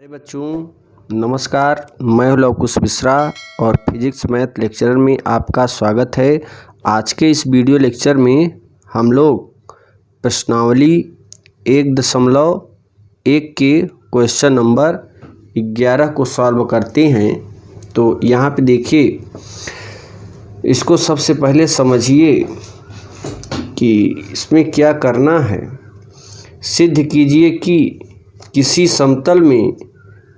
बच्चों नमस्कार, मैं हूं लवकुश मिश्रा और फिजिक्स मैथ लेक्चरर में आपका स्वागत है। आज के इस वीडियो लेक्चर में हम लोग प्रश्नावली 1.1 के क्वेश्चन नंबर 11 को सॉल्व करते हैं। तो यहाँ पे देखिए, इसको सबसे पहले समझिए कि इसमें क्या करना है। सिद्ध कीजिए कि किसी समतल में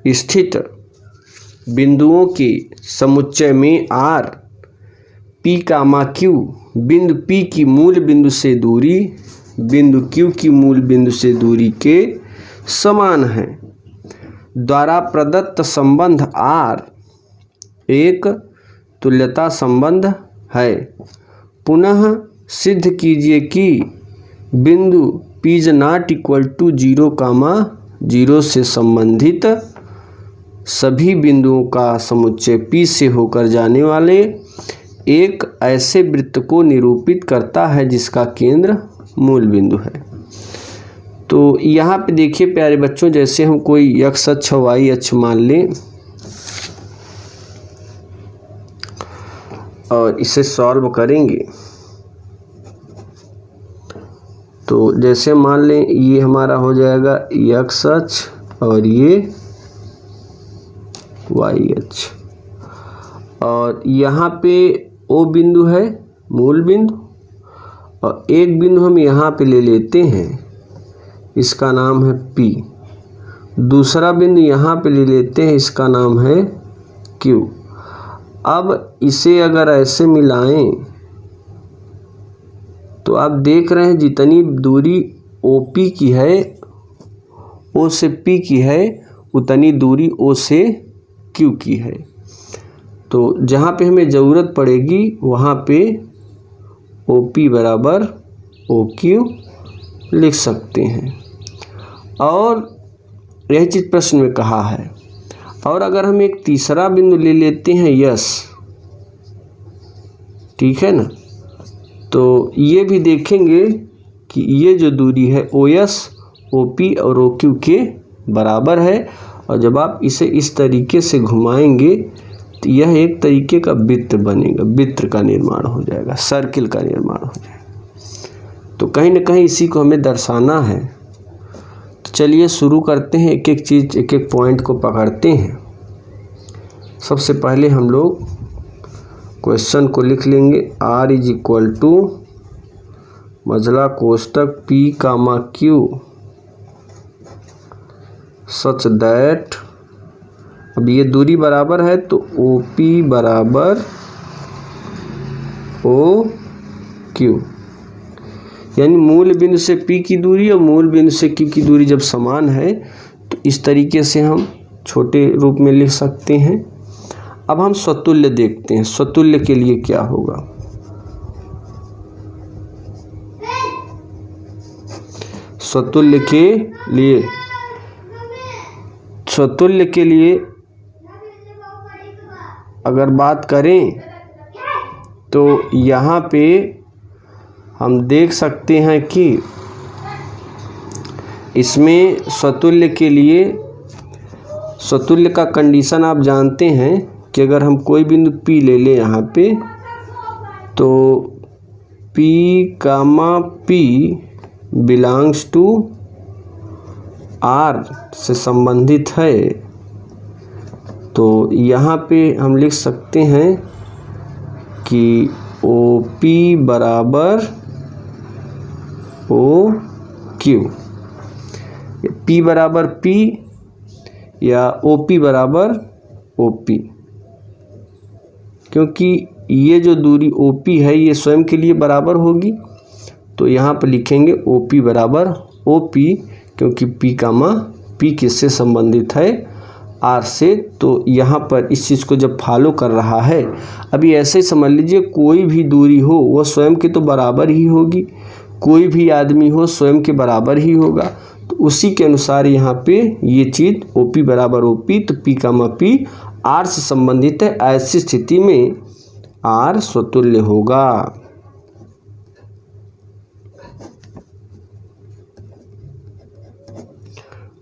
स्थित बिंदुओं के समुच्चय में r p, q बिंदु P की मूल बिंदु से दूरी बिंदु Q की मूल बिंदु से दूरी के समान है। द्वारा प्रदत्त संबंध R एक तुल्यता संबंध है। पुनः सिद्ध कीजिए कि बिंदु P ≠ 0, 0 से संबंधित सभी बिंदुओं का समुच्चय P से होकर जाने वाले एक ऐसे वृत्त को निरूपित करता है जिसका केंद्र मूल बिंदु है। तो यहाँ पे देखिए प्यारे बच्चों, जैसे हम कोई x अक्ष y अक्ष मान लें और इसे सॉल्व करेंगे। तो जैसे मान लें ये हमारा हो जाएगा x अक्ष और ये y अक्ष, और यहाँ पे O बिंदु है मूल बिंदु, और एक बिंदु हम यहाँ पे ले लेते हैं, इसका नाम है P। दूसरा बिंदु यहाँ पे ले लेते हैं, इसका नाम है Q। अब इसे अगर ऐसे मिलाएं तो आप देख रहे हैं जितनी दूरी OP की है, O से P की है, उतनी दूरी O से Q की है। तो जहाँ पे हमें ज़रूरत पड़ेगी वहाँ पे OP बराबर OQ लिख सकते हैं। और यह चीज़ प्रश्न में कहा है। और अगर हम एक तीसरा बिंदु ले लेते हैं यस, ठीक है ना, तो ये भी देखेंगे कि ये जो दूरी है OS OP और OQ के बराबर है। और जब आप इसे इस तरीके से घुमाएंगे तो यह एक तरीके का वृत्त बनेगा, वृत्त का निर्माण हो जाएगा, सर्किल का निर्माण हो जाएगा। तो कहीं ना कहीं इसी को हमें दर्शाना है। तो चलिए शुरू करते हैं, एक एक चीज़ एक एक पॉइंट को पकड़ते हैं। सबसे पहले हम लोग क्वेश्चन को लिख लेंगे। R = मझला कोष्टक P, Q such that, अब ये दूरी बराबर है तो OP बराबर OQ, यानी मूल बिंदु से P की दूरी और मूल बिंदु से Q की दूरी जब समान है तो इस तरीके से हम छोटे रूप में लिख सकते हैं। अब हम स्वतुल्य देखते हैं। स्वतुल्य के लिए क्या होगा? स्वतुल्य के लिए अगर बात करें तो यहाँ पे हम देख सकते हैं कि इसमें स्वतुल्य के लिए स्वतुल्य का कंडीशन आप जानते हैं कि अगर हम कोई बिंदु P ले लें यहाँ पे, तो P, P belongs to R से संबंधित है। तो यहाँ पे हम लिख सकते हैं कि OP बराबर OQ, P बराबर P या OP बराबर OP, क्योंकि ये जो दूरी OP है ये स्वयं के लिए बराबर होगी। तो यहाँ पर लिखेंगे OP बराबर OP, क्योंकि P किससे संबंधित है? R से। तो यहाँ पर इस चीज़ को जब फॉलो कर रहा है, अभी ऐसे समझ लीजिए कोई भी दूरी हो वह स्वयं के तो बराबर ही होगी, कोई भी आदमी हो स्वयं के बराबर ही होगा। तो उसी के अनुसार यहाँ पे ये चीज़ OP बराबर OP, तो P, P R से संबंधित है। ऐसी स्थिति में R स्वतुल्य होगा।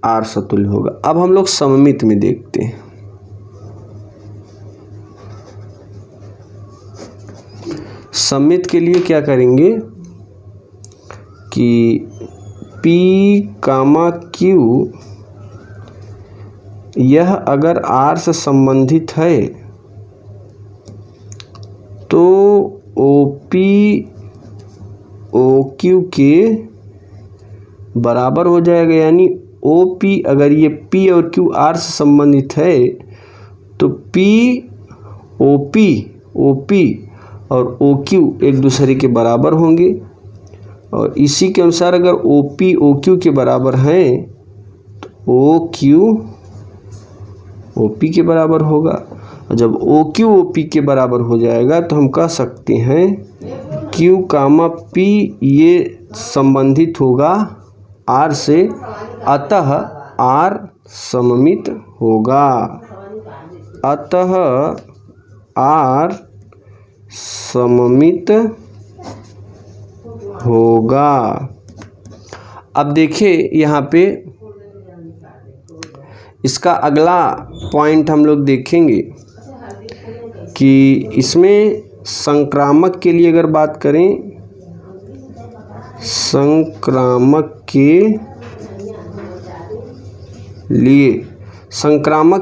आर सतुल्य होगा। अब हम लोग सममित में देखते हैं। सममित के लिए क्या करेंगे कि P, Q यह अगर R से संबंधित है तो OP OQ के बराबर हो जाएगा। यानी OP अगर ये P और Q R से संबंधित है तो P OP और OQ एक दूसरे के बराबर होंगे, और इसी के अनुसार अगर OP OQ के बराबर हैं तो OQ OP के बराबर होगा। और जब OQ OP के बराबर हो जाएगा तो हम कह सकते हैं Q, P ये संबंधित होगा R से, अतः R सममित होगा। अतः R सममित होगा। अब देखिए यहाँ पे इसका अगला पॉइंट हम लोग देखेंगे कि इसमें संक्रामक के लिए अगर बात करें, संक्रामक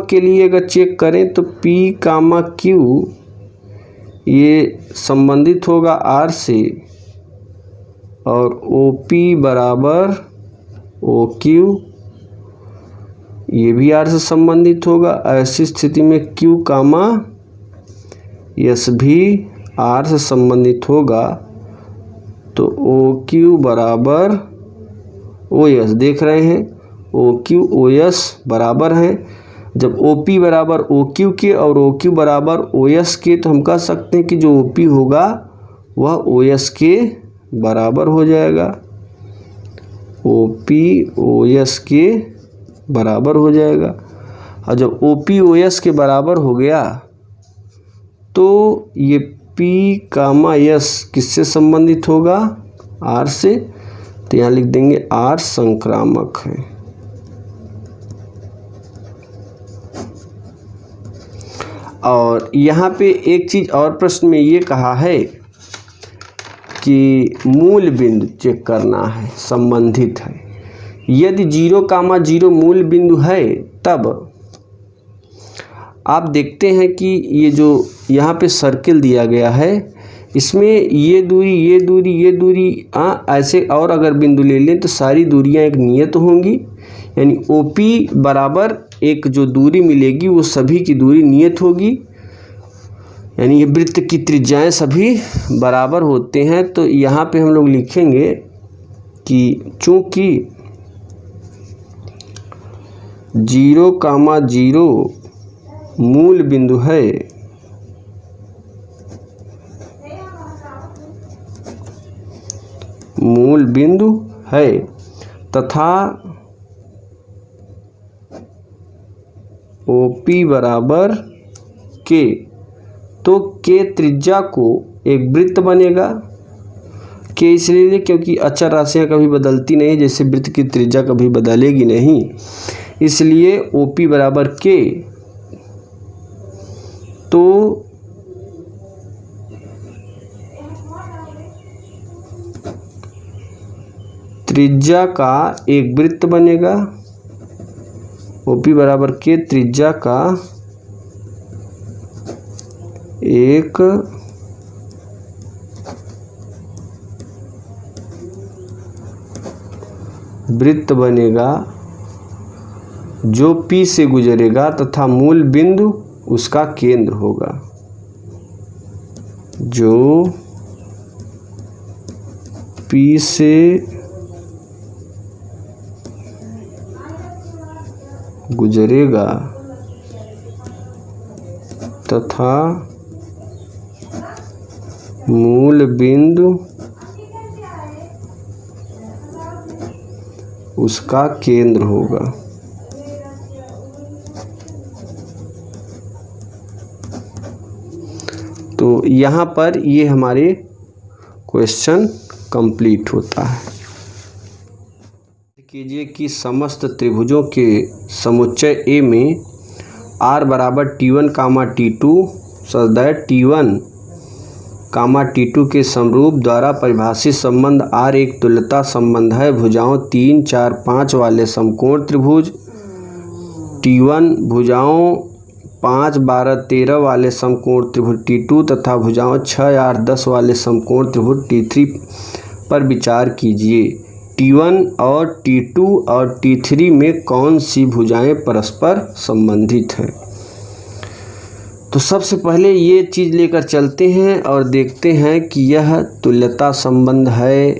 के लिए अगर चेक करें तो P, Q ये संबंधित होगा R से, और OP बराबर OQ ये भी R से संबंधित होगा। ऐसी स्थिति में Q, S भी R से संबंधित होगा, तो OQ बराबर OS देख रहे हैं, OQ OS बराबर हैं। जब OP बराबर OQ के और OQ बराबर OS के, तो हम कह सकते हैं कि जो OP होगा वह OS के बराबर हो जाएगा। OP OS के बराबर हो जाएगा। और जब OP OS के बराबर हो गया तो ये P, S किससे संबंधित होगा? R से। तो यहाँ लिख देंगे R संक्रामक है। और यहाँ पे एक चीज़ और प्रश्न में ये कहा है कि मूल बिंदु चेक करना है, संबंधित है। यदि 0, 0 मूल बिंदु है तब आप देखते हैं कि ये जो यहाँ पे सर्किल दिया गया है इसमें ये दूरी ऐसे और अगर बिंदु ले लें तो सारी दूरियां एक नियत होंगी। यानी OP बराबर एक जो दूरी मिलेगी वो सभी की दूरी नियत होगी। यानी ये वृत्त की त्रिज्याएं सभी बराबर होते हैं। तो यहाँ पे हम लोग लिखेंगे कि चूँकि 0, 0 मूल बिंदु है तथा OP बराबर K, तो K त्रिज्या को एक वृत्त बनेगा। K इसलिए क्योंकि अचर राशियाँ कभी बदलती नहीं, जैसे वृत्त की त्रिज्या कभी बदलेगी नहीं, इसलिए OP बराबर K। तो त्रिज्या का एक वृत्त बनेगा। OP बराबर K त्रिज्या का एक वृत्त बनेगा जो P से गुजरेगा तथा मूल बिंदु उसका केंद्र होगा। जो P से गुजरेगा तथा मूल बिंदु उसका केंद्र होगा। तो यहाँ पर ये हमारे क्वेश्चन कंप्लीट होता है। कीजिए कि समस्त त्रिभुजों के समुच्चय ए में r बराबर T1 comma T2 such that T1 comma T2 के समरूप द्वारा परिभाषित संबंध R एक तुल्यता संबंध है भुजाओं 3, 4, 5 वाले समकोण त्रिभुज। T1 भुजाओं 5, 12, 13 वाले समकोण त्रिभुज T2 तथा भुजाओं 6, 8, 10 वाले समकोण त्रिभुज T3 पर विचार कीजिए। T1 और T2 और T3 में कौन सी भुजाएं परस्पर संबंधित हैं। तो सबसे पहले ये चीज़ लेकर चलते हैं और देखते हैं कि यह तुल्यता संबंध है,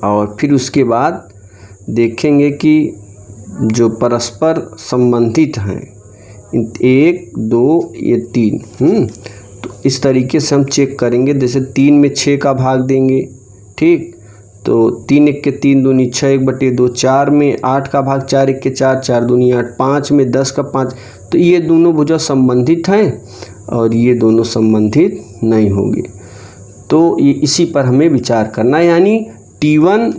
और फिर उसके बाद देखेंगे कि जो परस्पर संबंधित हैं 1, 2 ये 3। तो इस तरीके से हम चेक करेंगे। जैसे 3 में 6 का भाग देंगे, ठीक, तो 3 1 के 3 दूनी 6 1/2, 4 में 8 का भाग 4 1 के 4, 4 दूनी 8, 5 में 10 का 5। तो ये दोनों भुजा संबंधित हैं और ये दोनों संबंधित नहीं होंगे। तो ये इसी पर हमें विचार करना है, यानी T1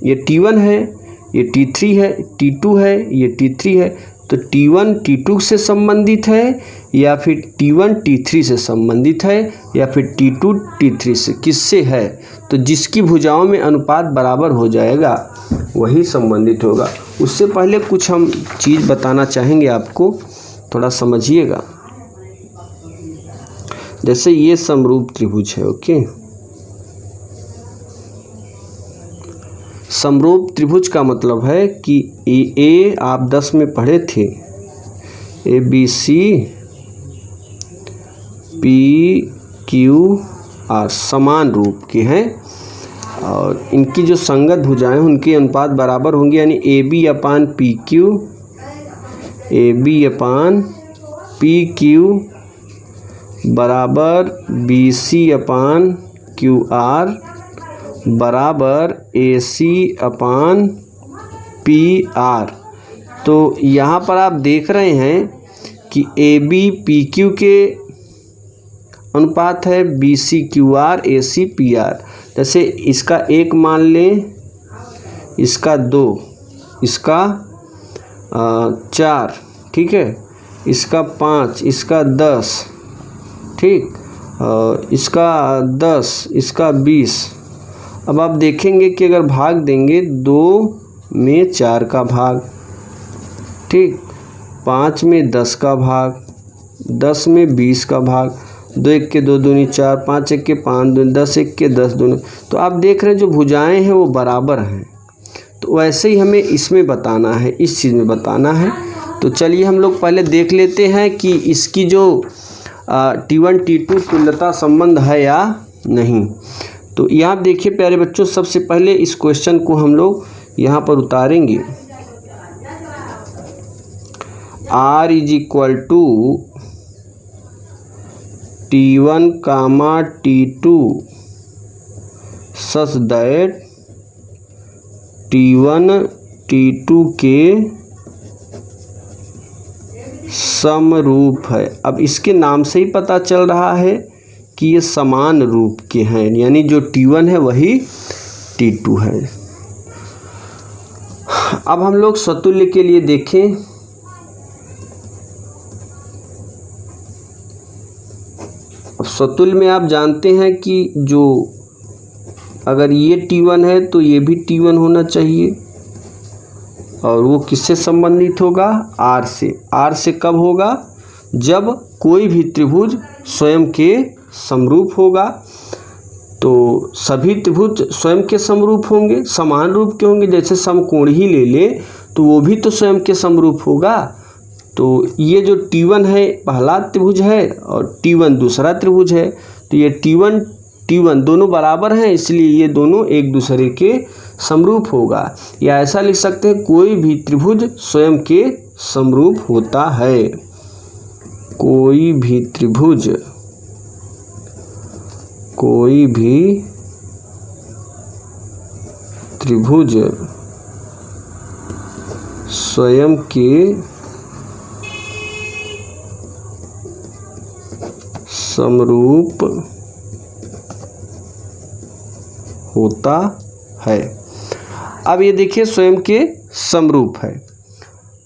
ये T1 है, ये T3 है, T2 है, ये T3 है। तो T1 T2 से संबंधित है या फिर T1 T3 से संबंधित है या फिर T2 T3 से, किससे है? तो जिसकी भुजाओं में अनुपात बराबर हो जाएगा वही संबंधित होगा। उससे पहले कुछ हम चीज़ बताना चाहेंगे आपको, थोड़ा समझिएगा। जैसे ये समरूप त्रिभुज है, ओके। समरूप त्रिभुज का मतलब है कि ए आप 10 में पढ़े थे, ABC PQR समान रूप के हैं और इनकी जो संगत भुजाएं उनके अनुपात बराबर होंगे, यानी AB/PQ AB/PQ बराबर BC/QR बराबर AC/PR। तो यहाँ पर आप देख रहे हैं कि AB PQ के अनुपात है, BC/QR AC/PR। जैसे इसका 1 मान लें, इसका 2, इसका 4, ठीक है, इसका 5, इसका 10, ठीक, इसका 10, इसका 20। अब आप देखेंगे कि अगर भाग देंगे 2 में 4 का भाग, ठीक, 5 में 10 का भाग, 10 में 20 का भाग, 2 1 के 2 दूनी 4, 5 1 के 5 दूनी 10, 1 के 10 दूनी। तो आप देख रहे हैं जो भुजाएं हैं वो बराबर हैं। तो वैसे ही हमें इसमें बताना है, इस चीज़ में बताना है। तो चलिए हम लोग पहले देख लेते हैं कि इसकी जो T1 T2 तुल्यता संबंध है या नहीं। तो यहाँ देखिए प्यारे बच्चों, सबसे पहले इस क्वेश्चन को हम लोग यहाँ पर उतारेंगे। R = T1 comma T2 such that T1 T2 के समरूप है। अब इसके नाम से ही पता चल रहा है कि ये समान रूप के हैं, यानी जो T1 है वही T2 है। अब हम लोग स्वतुल्य के लिए देखें। अब स्वतुल्य में आप जानते हैं कि जो अगर ये T1 है तो ये भी T1 होना चाहिए, और वो किससे संबंधित होगा? R से। R से कब होगा? जब कोई भी त्रिभुज स्वयं के समरूप होगा। तो सभी त्रिभुज स्वयं के समरूप होंगे, समान रूप के होंगे। जैसे समकोण ही ले ले तो वो भी तो स्वयं के समरूप होगा। तो ये जो T1 है पहला त्रिभुज है और T1 दूसरा त्रिभुज है। तो ये T1 दोनों बराबर हैं, इसलिए ये दोनों एक दूसरे के समरूप होगा। या ऐसा लिख सकते हैं, कोई भी त्रिभुज स्वयं के समरूप होता है। कोई भी त्रिभुज स्वयं के समरूप होता है। अब ये देखिए स्वयं के समरूप है।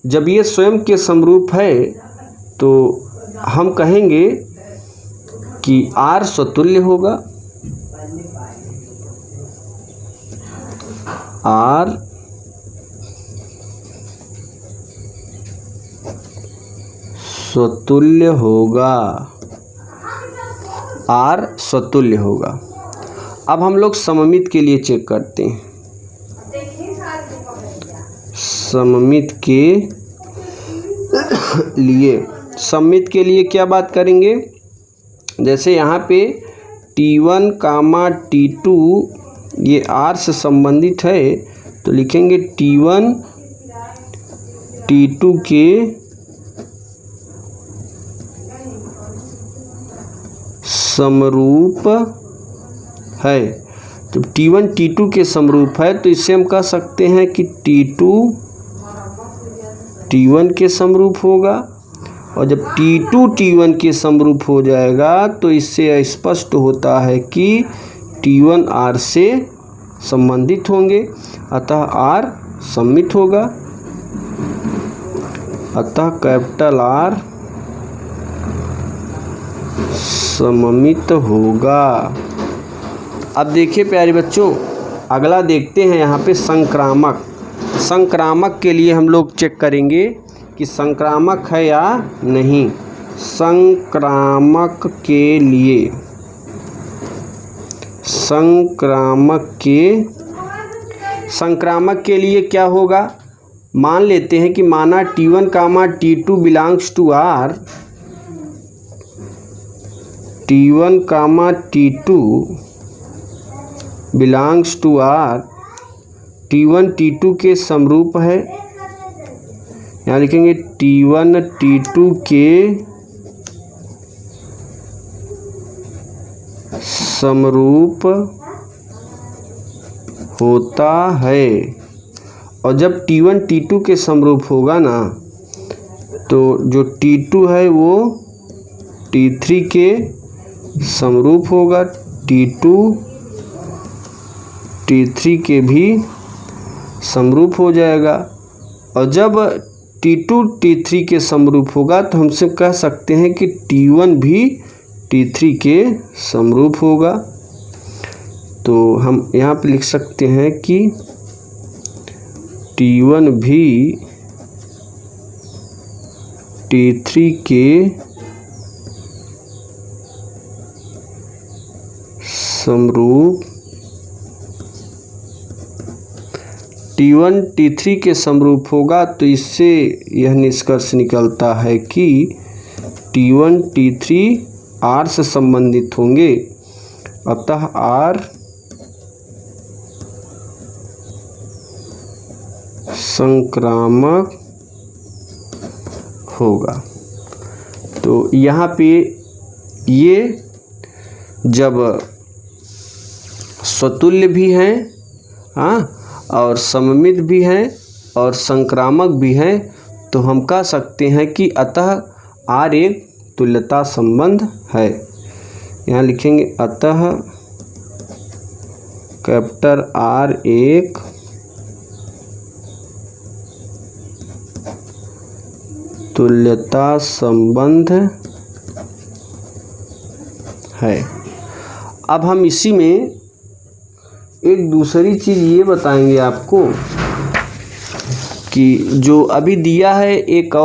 जब ये स्वयं के समरूप है तो हम कहेंगे कि R स्वतुल्य होगा। R स्वतुल्य होगा। R स्वतुल्य होगा। अब हम लोग सममित के लिए चेक करते हैं। सममित के लिए, सममित के लिए क्या बात करेंगे? जैसे यहाँ पे T1, T2 ये R से संबंधित है तो लिखेंगे T1 T2 के समरूप है। तो T1 T2 के समरूप है तो इससे हम कह सकते हैं कि T2 T1 के समरूप होगा। और जब T2 T1 के समरूप हो जाएगा तो इससे स्पष्ट होता है कि T1 R से संबंधित होंगे, अतः R सममित होगा। अतः कैपिटल R सममित होगा। अब देखिए प्यारे बच्चों, अगला देखते हैं यहाँ पे संक्रामक। संक्रामक के लिए हम लोग चेक करेंगे कि संक्रामक है या नहीं। संक्रामक के लिए, संक्रामक के लिए क्या होगा? मान लेते हैं कि माना T1, T2 belongs to R। T1, T2 belongs to R। T1 T2 के समरूप है। यहाँ लिखेंगे T1 T2 के समरूप होता है। और जब T1 T2 के समरूप होगा ना तो जो T2 है वो T3 के समरूप होगा। T2 T3 के भी समरूप हो जाएगा। और जब T2 T3 के समरूप होगा तो हमसे कह सकते हैं कि T1 भी T3 के समरूप होगा। तो हम यहाँ पे लिख सकते हैं कि T1 भी T3 के समरूप, T1 T3 के समरूप होगा तो इससे यह निष्कर्ष निकलता है कि T1 T3 R से संबंधित होंगे, अतः R संक्रामक होगा। तो यहाँ पे ये जब स्वतुल्य भी हैं, हाँ, और सममित भी हैं और संक्रामक भी हैं तो हम कह सकते हैं कि अतः R एक तुल्यता संबंध है। यहाँ लिखेंगे अतः कैपिटल R एक तुल्यता संबंध है। अब हम इसी में एक दूसरी चीज़ ये बताएंगे आपको कि जो अभी दिया है एक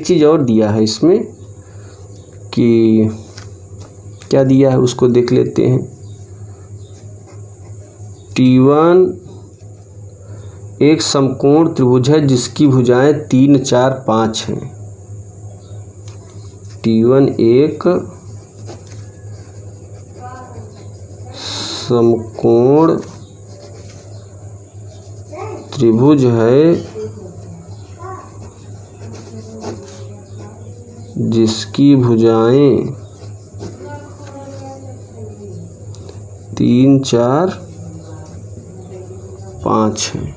चीज़ और दिया है इसमें कि क्या दिया है उसको देख लेते हैं। T1 एक समकोण त्रिभुज है जिसकी भुजाएं 3, 4, 5 हैं। T1 एक समकोण त्रिभुज है जिसकी भुजाएं 3, 4, 5 हैं।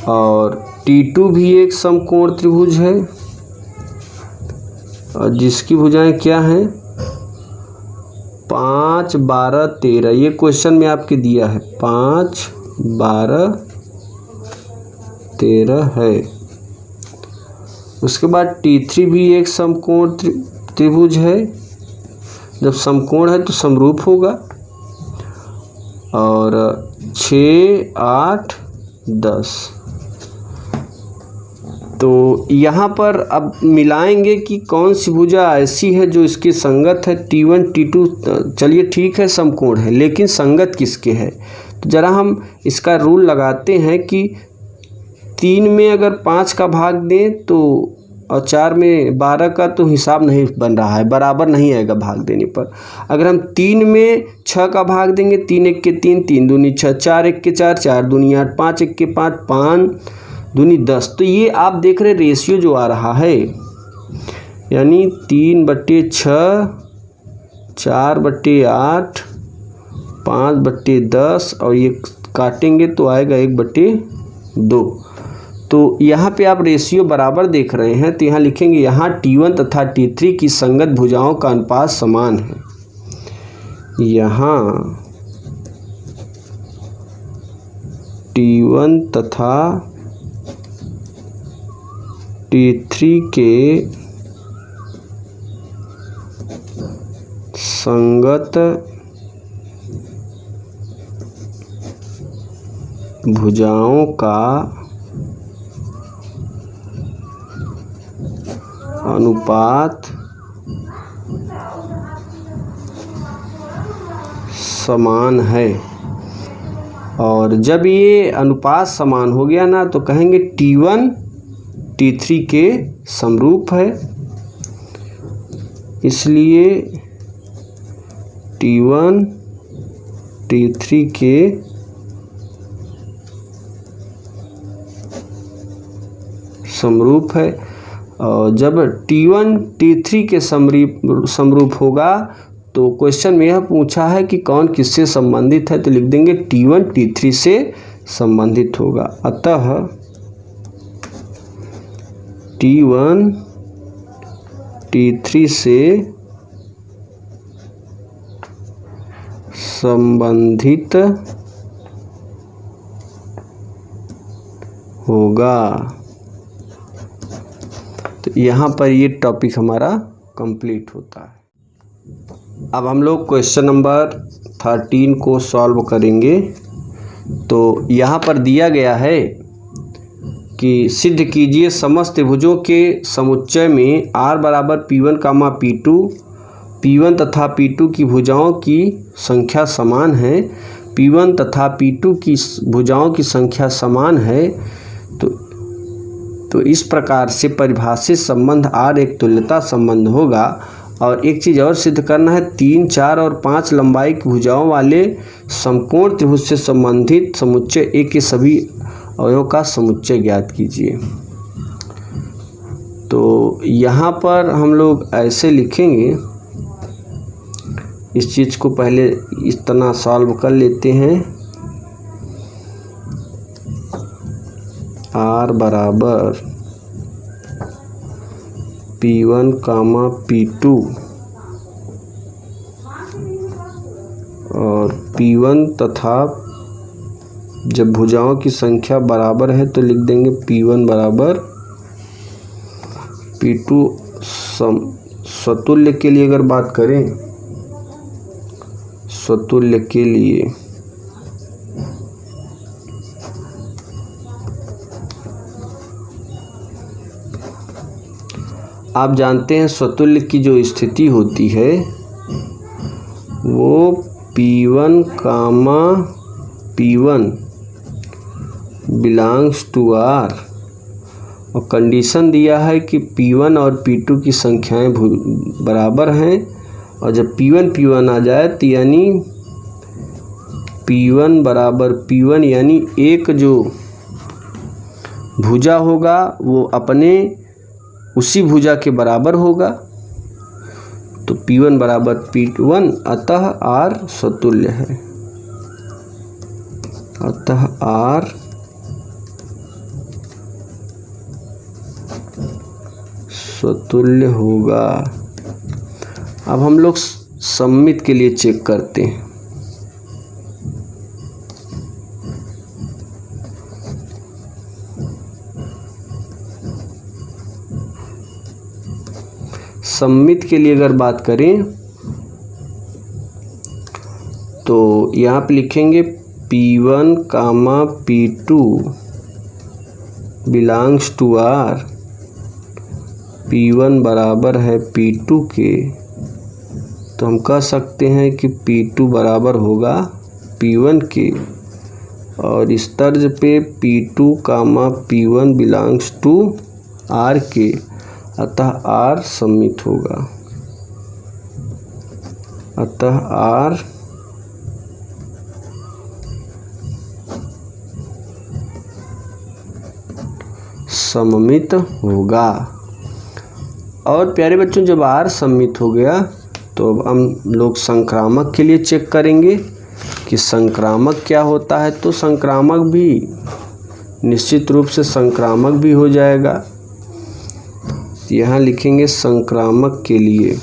और T2 भी एक समकोण त्रिभुज है और जिसकी भुजाएं क्या हैं? 5, 5, 12, 13 ये क्वेश्चन में आपके दिया है 5, 12, 13 है। उसके बाद T3 भी एक समकोण त्रिभुज है। जब समकोण है तो समरूप होगा। और 6, 8, 10 तो यहाँ पर अब मिलाएंगे कि कौन सी भुजा ऐसी है जो इसकी संगत है। T1 T2 चलिए ठीक है समकोण है, लेकिन संगत किसके है। तो ज़रा हम इसका रूल लगाते हैं कि 3 में अगर 5 का भाग दें तो और 4 में 12 का तो हिसाब नहीं बन रहा है, बराबर नहीं आएगा भाग देने पर। अगर हम 3 में 6 का भाग देंगे, 3 1 के 3, 3 दूनी 6, 4 1 के 4, 4 दूनी 8, 5 1 के 5, 5 दूनी 10। तो ये आप देख रहे रेशियो जो आ रहा है, यानी 3/6, 4/8, 5/10 और ये काटेंगे तो आएगा 1/2। तो यहाँ पे आप रेशियो बराबर देख रहे हैं, तो यहाँ लिखेंगे यहाँ T1 तथा T3 की संगत भुजाओं का अनुपात समान है। यहाँ T1 तथा T3 के संगत भुजाओं का अनुपात समान है। और जब ये अनुपात समान हो गया ना, तो कहेंगे T1 T3 के समरूप है। इसलिए T1 T3 के समरूप है। और जब T1 T3 के समरूप होगा तो क्वेश्चन में यह पूछा है कि कौन किससे संबंधित है, तो लिख देंगे T1 T3 से संबंधित होगा। अतः T1 T3 से संबंधित होगा। तो यहाँ पर ये टॉपिक हमारा कंप्लीट होता है। अब हम लोग क्वेश्चन नंबर 13 को सॉल्व करेंगे। तो यहाँ पर दिया गया है कि सिद्ध कीजिए समस्त त्रिभुजों के समुच्चय में R बराबर P1, P2, P1 तथा P2 की भुजाओं की संख्या समान है। P1 तथा P2 की भुजाओं की संख्या समान है। तो इस प्रकार से परिभाषित संबंध R एक तुल्यता संबंध होगा। और एक चीज़ और सिद्ध करना है, 3, 4 और 5 लंबाई की भुजाओं वाले समकोण त्रिभुज से संबंधित समुच्चय A के सभी अवयवों का समुच्चय ज्ञात कीजिए। तो यहाँ पर हम लोग ऐसे लिखेंगे, इस चीज़ को पहले इस तरह सॉल्व कर लेते हैं। R बराबर P1, P2 और P1 तथा जब भुजाओं की संख्या बराबर है तो लिख देंगे P1 बराबर P2। स्वतुल्य के लिए अगर बात करें, स्वतुल्य के लिए आप जानते हैं स्वतुल्य की जो स्थिति होती है वो P1, P1 belongs to R और कंडीशन दिया है कि P1 और P2 की संख्याएं बराबर हैं। और जब P1 आ जाए तो यानी P1 बराबर P1 यानी एक जो भुजा होगा वो अपने उसी भुजा के बराबर होगा। तो P1 बराबर P1, अतः R स्वतुल्य है। अतः R स्वतुल्य होगा। अब हम लोग सममित के लिए चेक करते हैं। सममित के लिए अगर बात करें तो यहाँ पे लिखेंगे P1 comma P2 belongs to R, P1 बराबर है P2 के, तो हम कह सकते हैं कि P2 बराबर होगा P1 के, और इस तर्ज पे P2 comma P1 belongs to R के, अतः R सममित होगा। अतः R सममित होगा। और प्यारे बच्चों, जब R सममित हो गया तो अब हम लोग संक्रामक के लिए चेक करेंगे कि संक्रामक क्या होता है। तो संक्रामक भी निश्चित रूप से संक्रामक भी हो जाएगा। यहाँ लिखेंगे संक्रामक के लिए,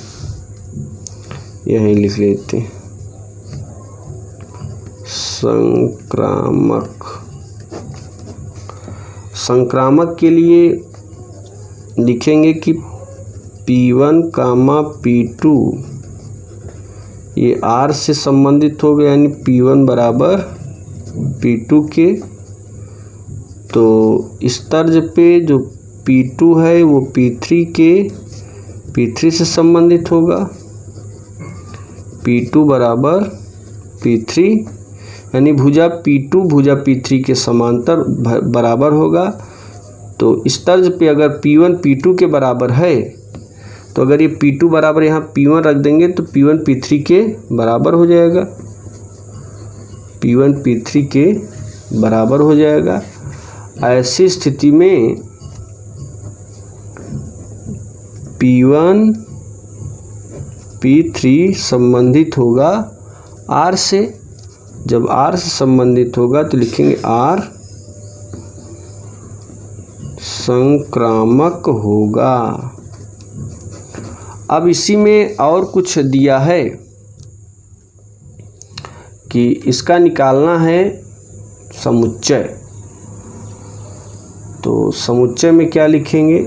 यहीं लिख लेते हैं संक्रामक। संक्रामक के लिए लिखेंगे कि P1 कामा P2 ये R से संबंधित हो गया, यानी P1 बराबर P2 के। तो इस तर्ज पे जो P2 है वो P3 से संबंधित होगा। P2 बराबर P3, यानी भुजा P2 भुजा P3 के समांतर बराबर होगा। तो इस तर्ज पे अगर P1 P2 के बराबर है, तो अगर ये P2 बराबर यहाँ P1 रख देंगे तो P1 P3 के बराबर हो जाएगा। P1 P3 के बराबर हो जाएगा। ऐसी स्थिति में P1 P3 संबंधित होगा R से। जब R से संबंधित होगा तो लिखेंगे R संक्रामक होगा। अब इसी में और कुछ दिया है कि इसका निकालना है समुच्चय। तो समुच्चय में क्या लिखेंगे?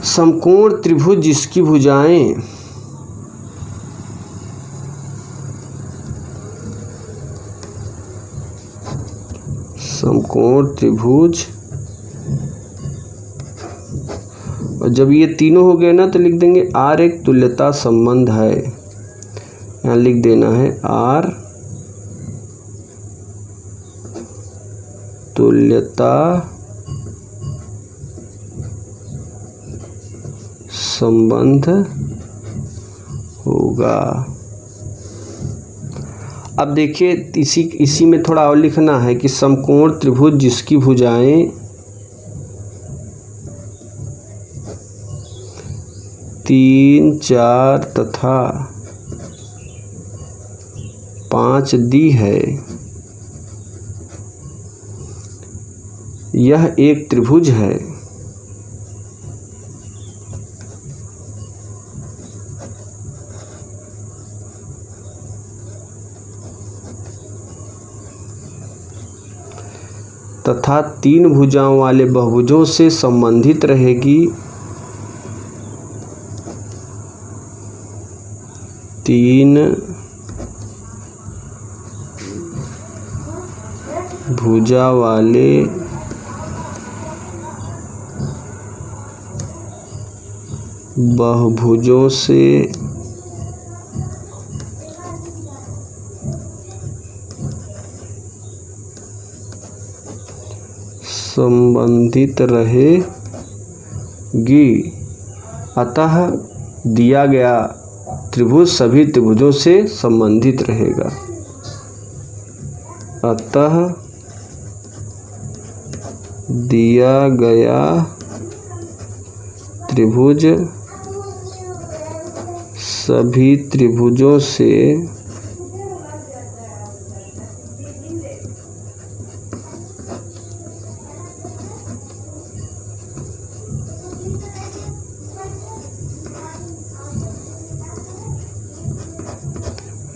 समकोण त्रिभुज जिसकी भुजाएं समकोण त्रिभुज, और जब ये तीनों हो गए ना तो लिख देंगे R एक तुल्यता संबंध है। यहाँ लिख देना है R तुल्यता संबंध होगा। अब देखिए इसी में थोड़ा और लिखना है कि समकोण त्रिभुज जिसकी भुजाएं 3, 4 तथा 5 दी है, यह एक त्रिभुज है। तथा 3 भुजाओं वाले बहुभुजों से संबंधित रहेगी। 3 भुजा वाले बहुभुजों से संबंधित रहेगी। अतः दिया गया त्रिभुज सभी त्रिभुजों से संबंधित रहेगा। अतः दिया गया त्रिभुज सभी त्रिभुजों से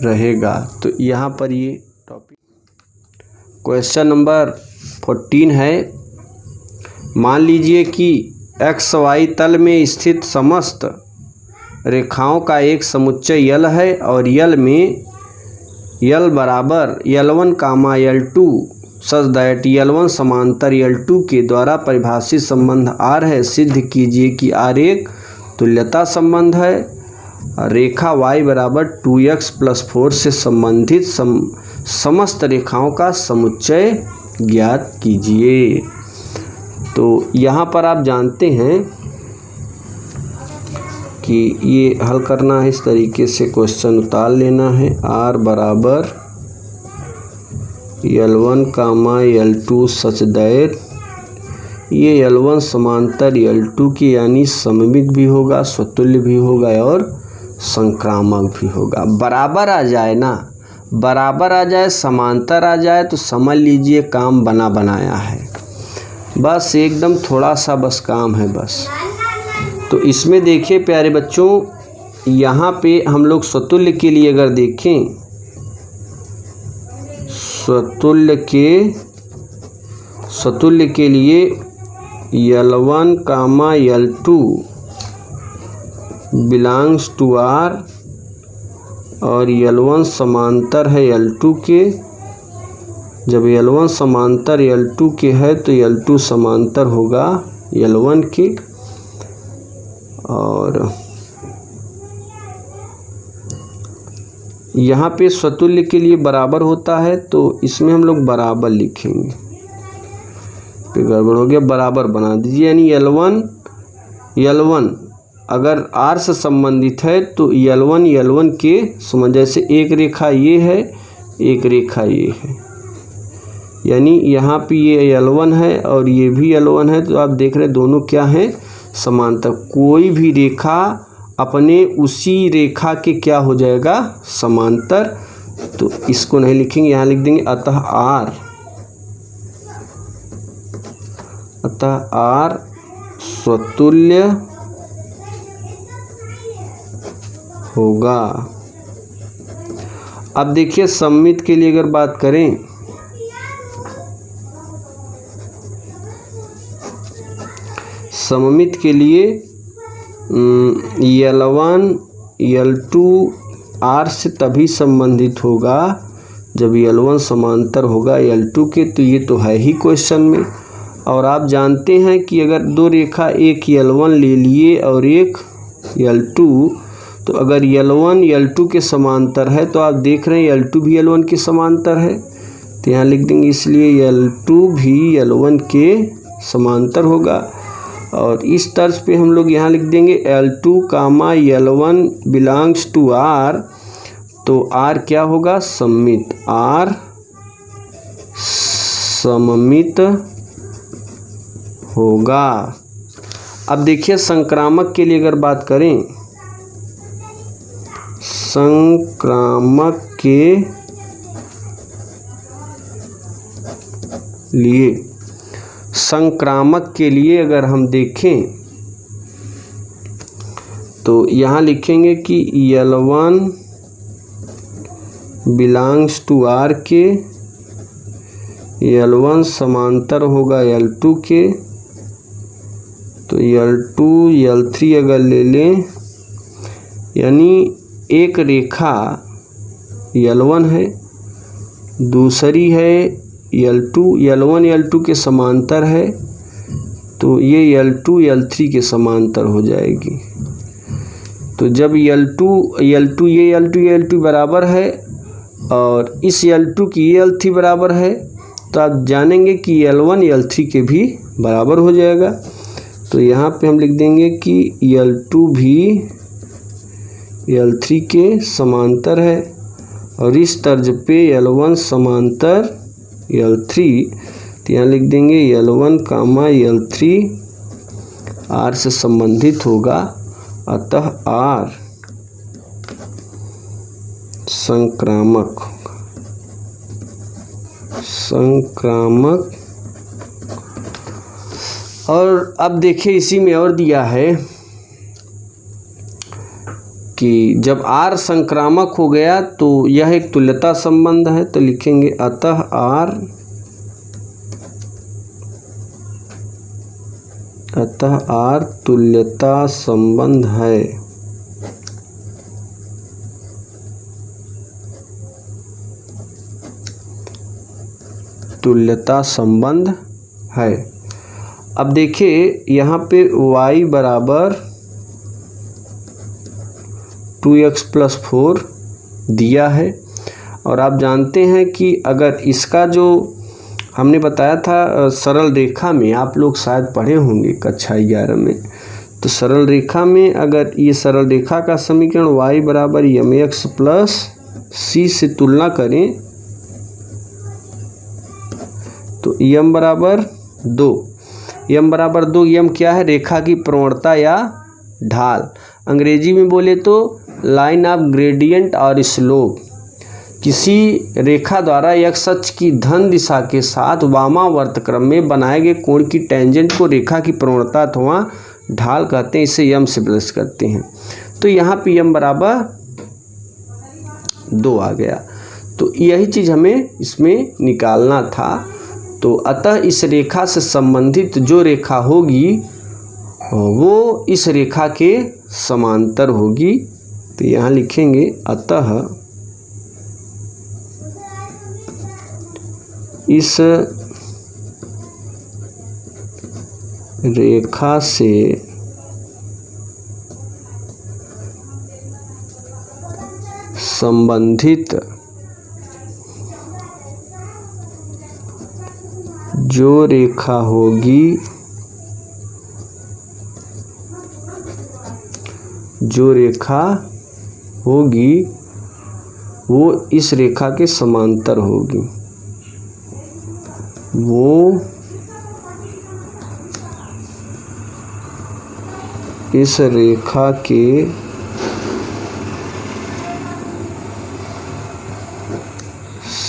रहेगा। तो यहाँ पर ये टॉपिक क्वेश्चन नंबर 14 है। मान लीजिए कि एक्स वाई तल में स्थित समस्त रेखाओं का एक समुच्चय यल है और यल में यल बराबर L1 comma L2 such that L1 समांतर L2 के द्वारा परिभाषित संबंध R है। सिद्ध कीजिए कि R एक तुल्यता संबंध है। रेखा y बराबर 2x+4 से संबंधित समस्त रेखाओं का समुच्चय ज्ञात कीजिए। तो यहाँ पर आप जानते हैं कि ये हल करना है, इस तरीके से क्वेश्चन उतार लेना है। R बराबर L1 comma L2 such that ये L1 समांतर L2 की यानी सममित भी होगा, स्वतुल्य भी होगा और संक्रामक भी होगा। बराबर आ जाए ना, बराबर आ जाए, समांतर आ जाए तो समझ लीजिए काम बना बनाया है। बस एकदम थोड़ा सा बस काम है बस। तो इसमें देखिए प्यारे बच्चों, यहाँ पे हम लोग स्वतुल्य के लिए अगर देखें, स्वतुल्य के लिए L1 comma L2 belongs to R और L1 समांतर है L2 के। जब L1 समांतर L2 के है तो L2 समांतर होगा L1 के। और यहाँ पे स्वतुल्य के लिए बराबर होता है तो इसमें हम लोग बराबर लिखेंगे। तो गड़बड़ हो गया, बराबर बना दीजिए। यानी L1 अगर R से संबंधित है तो L1 के समझ, जैसे एक रेखा ये है, एक रेखा ये है, यानी यहाँ पे ये L1 है और ये भी L1 है। तो आप देख रहे हैं दोनों क्या हैं, समांतर। कोई भी रेखा अपने उसी रेखा के क्या हो जाएगा, समांतर। तो इसको नहीं लिखेंगे, यहाँ लिख देंगे अतः R स्वतुल्य होगा। अब देखिए सममित के लिए अगर बात करें, सममित के लिए L1 L2 R से तभी संबंधित होगा जब L1 समांतर होगा L2 के। तो ये तो है ही क्वेश्चन में। और आप जानते हैं कि अगर दो रेखा, एक L1 ले लिए और एक L2, तो अगर L1 L2 के समांतर है तो आप देख रहे हैं L2 भी L1 के समांतर है। तो यहाँ लिख देंगे, इसलिए L2 भी L1 के समांतर होगा। और इस तर्ज पे हम लोग यहाँ लिख देंगे L2 comma L1 belongs to R। तो R क्या होगा, सममित। R सममित होगा। अब देखिए संक्रामक के लिए अगर बात करें, संक्रामक के लिए, संक्रामक के लिए अगर हम देखें तो यहाँ लिखेंगे कि L1 बिलोंग्स टू R के, L1 समांतर होगा L2 के। तो L2 L3 अगर ले लें, यानी एक रेखा L1 है, दूसरी है L2, L1 L2 के समांतर है, तो ये L2 L3 के समांतर हो जाएगी। तो जब L2 बराबर है और इस L2 की L3 बराबर है, तो आप जानेंगे कि L1 L3 के भी बराबर हो जाएगा। तो यहाँ पे हम लिख देंगे कि L2 भी L3 के समांतर है और इस तर्ज पे L1 समांतर L3। तो यहाँ लिख देंगे L1 कामा L3 R से संबंधित होगा, अतः R संक्रामक और अब देखिए इसी में और दिया है कि जब R संक्रामक हो गया तो यह एक तुल्यता संबंध है, तो लिखेंगे अतः R तुल्यता संबंध है। तुल्यता संबंध है। अब देखिए यहाँ पे y बराबर 2x + 4 दिया है, और आप जानते हैं कि अगर इसका जो हमने बताया था सरल रेखा में, आप लोग शायद पढ़े होंगे कक्षा 11 में, तो सरल रेखा में अगर ये सरल रेखा का समीकरण y बराबर mx + c से तुलना करें तो m बराबर 2, m क्या है? रेखा की प्रवणता या ढाल। अंग्रेजी में बोले तो लाइन ऑफ ग्रेडियंट और स्लोप। किसी रेखा द्वारा x अक्ष की धन दिशा के साथ वामावर्त क्रम में बनाए गए कोण की टेंजेंट को रेखा की प्रवणता अथवा ढाल कहते हैं, इसे m से प्लस करते हैं। तो यहाँ पे m बराबर 2 आ गया, तो यही चीज़ हमें इसमें निकालना था। तो अतः इस रेखा से संबंधित जो रेखा होगी वो इस रेखा के समांतर होगी। तो यहाँ लिखेंगे अतः इस रेखा से संबंधित जो रेखा होगी वो इस रेखा के समांतर होगी, वो इस रेखा के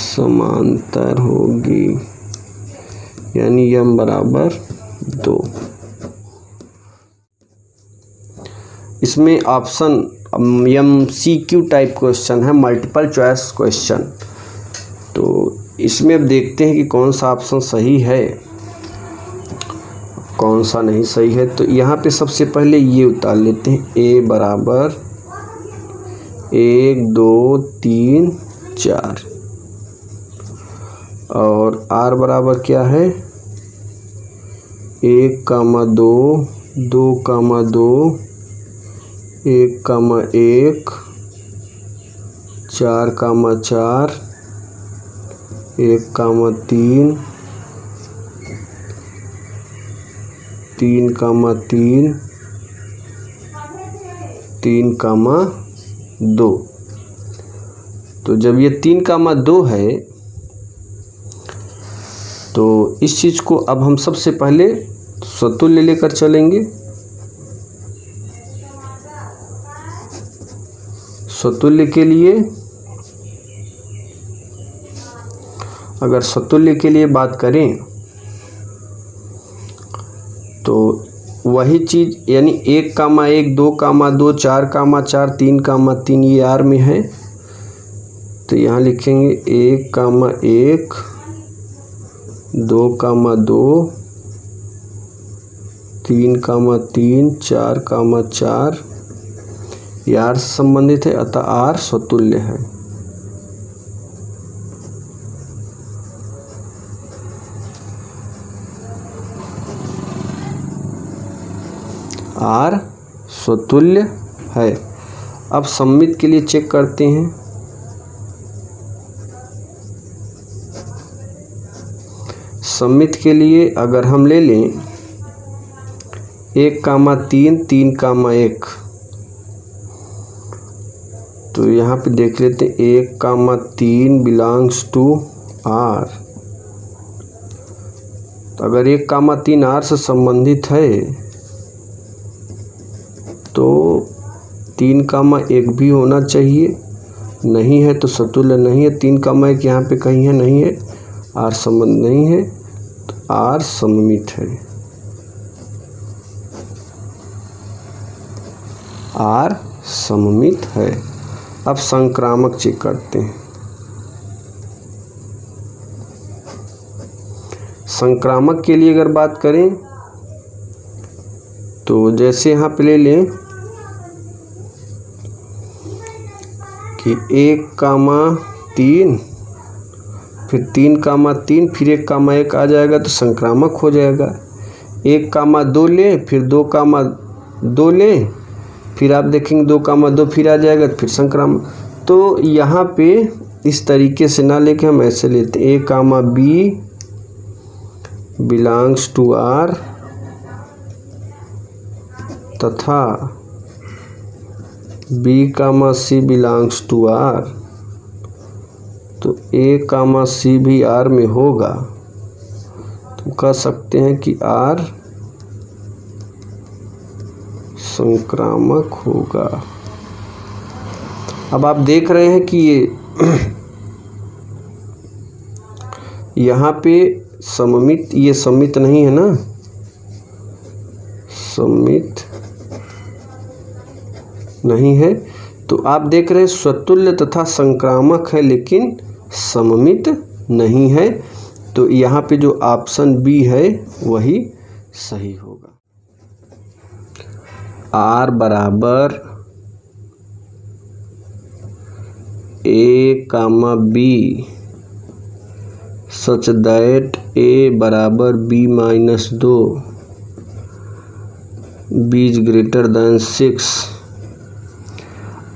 समांतर होगी, यानी m बराबर 2। इसमें ऑप्शन MCQ टाइप क्वेश्चन है, मल्टीपल चॉइस क्वेश्चन। तो इसमें अब देखते हैं कि कौन सा ऑप्शन सही है, कौन सा नहीं सही है। तो यहाँ पे सबसे पहले ये उतार लेते हैं, a बराबर 1 2 3 4 और r बराबर क्या है 1, 2, 2, 2, 1, 1, 4, 4, 1, 3, 3, 3, 3, 2। तो जब ये 3, 2 है तो इस चीज़ को अब हम सबसे पहले स्वतुल्य लेकर चलेंगे। स्वतुल्य के लिए अगर स्वतुल्य के लिए बात करें तो वही चीज़ यानी 1, 1, 2, 2, 4, 4, 3, 3 ये आर में है। तो यहाँ लिखेंगे 1, 1, 2, 2, 3, 3, 4, 4 ये आर से संबंधित है, अतः आर स्वतुल्य है। आर स्वतुल्य है। अब सममित के लिए चेक करते हैं। सममित के लिए अगर हम ले लें 1, 3, 3, 1 तो यहाँ पे देख लेते हैं 1, 3 बिलोंग्स टू आर। तो अगर 1, 3 आर से संबंधित है तो 3, 1 भी होना चाहिए, नहीं है तो स्वतुल्य नहीं है। 3, 1 यहाँ पे कहीं है, नहीं है, आर संबंध नहीं है, तो आर सममित है। आर सममित है। अब संक्रामक चेक करते हैं। संक्रामक के लिए अगर बात करें तो जैसे यहाँ पे ले लें कि 1,3 फिर 3,3 फिर 1,1 आ जाएगा तो संक्रामक हो जाएगा। 1,2 ले फिर 2,2 ले फिर आप देखेंगे 2,2 फिर आ जाएगा तो फिर संक्रामक। तो यहाँ पे इस तरीके से ना लेके हम ऐसे लेते हैं A, B belongs to R तथा B, C belongs to R। तो A, C भी R में होगा तो कह सकते हैं कि R संक्रामक होगा। अब आप देख रहे हैं कि यहाँ पे सममित, ये सममित नहीं है ना, सममित नहीं है। तो आप देख रहे हैं स्वतुल्य तथा संक्रामक है लेकिन सममित नहीं है। तो यहाँ पे जो ऑप्शन बी है वही सही होगा। R बराबर A, B such that A बराबर B-2 B is greater than 6।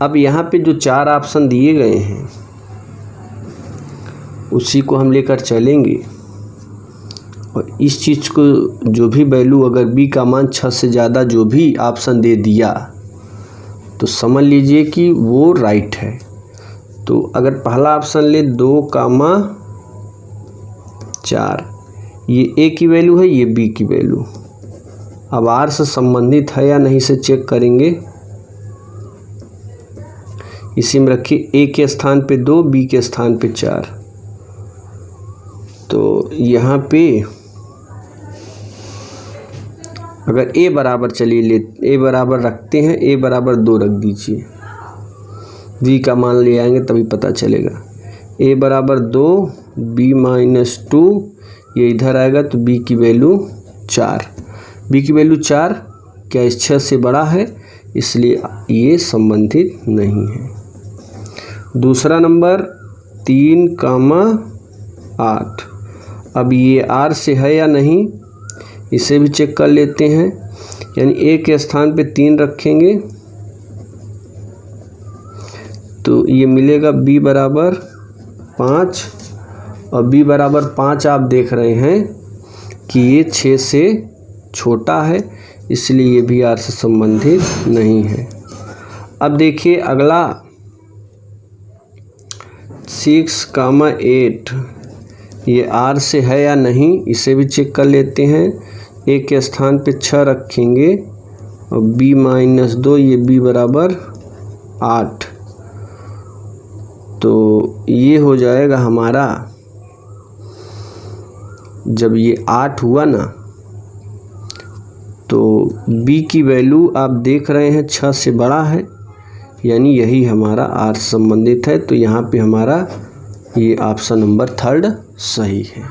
अब यहाँ पे जो 4 ऑप्शन दिए गए हैं उसी को हम लेकर चलेंगे और इस चीज़ को जो भी वैल्यू अगर B का मान 6 से ज़्यादा जो भी ऑप्शन दे दिया तो समझ लीजिए कि वो राइट है। तो अगर पहला ऑप्शन ले 2,4 ये A की वैल्यू है, ये B की वैल्यू। अब R से संबंधित है या नहीं से चेक करेंगे। इसी में रखिए A के स्थान पे 2, B के स्थान पे 4। तो यहाँ पे अगर A बराबर चलिए ले A बराबर रखते हैं, A बराबर 2 रख दीजिए, B का मान ले आएंगे तभी पता चलेगा। A बराबर 2 B-2 ये इधर आएगा तो B की वैल्यू 4। B की वैल्यू 4 क्या इस 6 से बड़ा है, इसलिए ये संबंधित नहीं है। दूसरा नंबर 3,8 अब ये R से है या नहीं इसे भी चेक कर लेते हैं। यानी A के स्थान पे 3 रखेंगे तो ये मिलेगा B बराबर 5 और B बराबर 5 आप देख रहे हैं कि ये 6 से छोटा है, इसलिए ये भी R से संबंधित नहीं है। अब देखिए अगला 6,8 ये R से है या नहीं इसे भी चेक कर लेते हैं। A के स्थान पे 6 रखेंगे और B-2 ये B बराबर 8। तो ये हो जाएगा हमारा, जब ये 8 हुआ ना तो B की वैल्यू आप देख रहे हैं 6 से बड़ा है, यानी यही हमारा R से संबंधित है। तो यहाँ पे हमारा ये ऑप्शन नंबर 3 सही है।